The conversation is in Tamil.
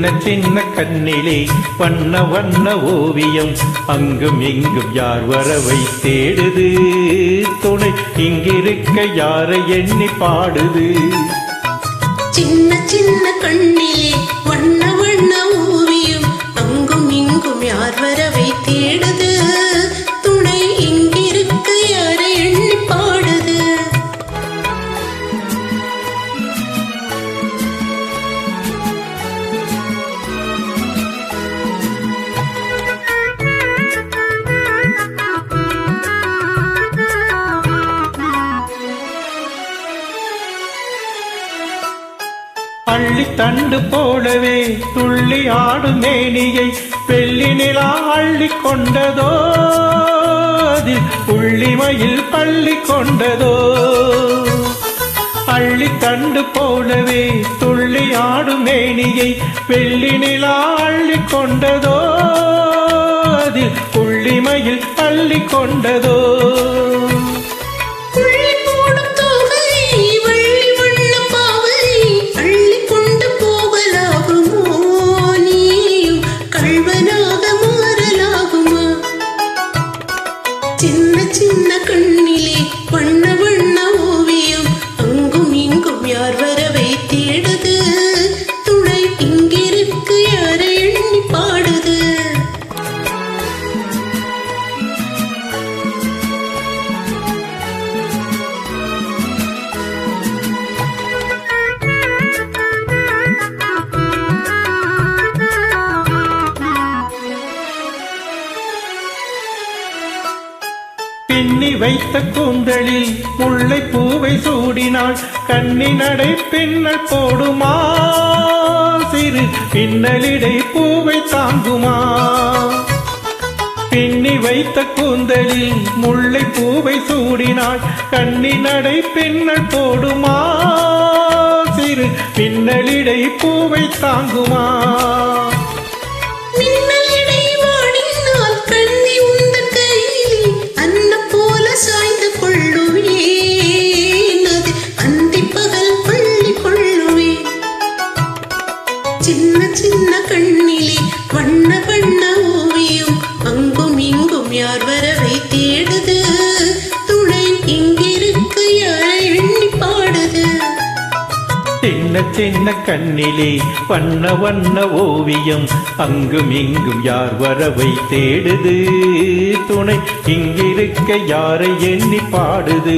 சின்ன சின்ன கண்ணிலே வண்ண வண்ண ஓவியம் அங்கும் இங்கும் யார் வரவை தேடுது துணை இங்கிருக்க யாரை எண்ணி பாடுது சின்ன சின்ன கண்ணிலே வண்ண வண்ண ஓவியம் அங்கும் இங்கும் யார் வரவை தேடுது துணை இங்கிருக்க யாரை எண்ணி பாடுது அள்ளி தண்டு போலவே துள்ளி ஆடும் மேனியை வெள்ளி நிலா அள்ளி கொண்டதோ அதில் புள்ளிமயில் பள்ளி கொண்டதோ அள்ளி தண்டு போலவே துள்ளி ஆடும் மேனியை வெள்ளி நிலா அள்ளி கொண்டதோ அதில் புள்ளிமயில் பள்ளி கொண்டதோ சின்ன சின்ன கண்ணிலே வண்ண வண்ண ஓவியம் அங்கும் இங்கும் யார் வரவை தேடுது துணை இங்கிருக்கு யாரை எண்ணி பாடுது பின்னி வைத்த கூந்தலில் முல்லை பூவை சூடினாள் கண்ணி நடை பின்னல் போடுமா சிறு பின்னலிடை பூவை தாங்குமா பின்னி வைத்த கூந்தலில் முல்லை பூவை சூடினாள் கண்ணி நடை பின்னல் போடுமா சிறு பின்னலிடை பூவை தாங்குமா சாய்ந்து கொள்ளுவேன் அது அந்தி பகல் பள்ளி கொள்ளுவேன் சின்ன சின்ன கண்ணிலே வண்ண வண்ண ஓவியம் அங்கும் இங்கும் யார் வரவை தேடுது துணை இங்கிருக்க யாரை எண்ணி பாடுது சின்ன சின்ன கண்ணிலே வண்ண வண்ண ஓவியம் அங்கும் இங்கும் யார் வரவை தேடுது துணை இங்கிருக்க யாரை எண்ணி பாடுது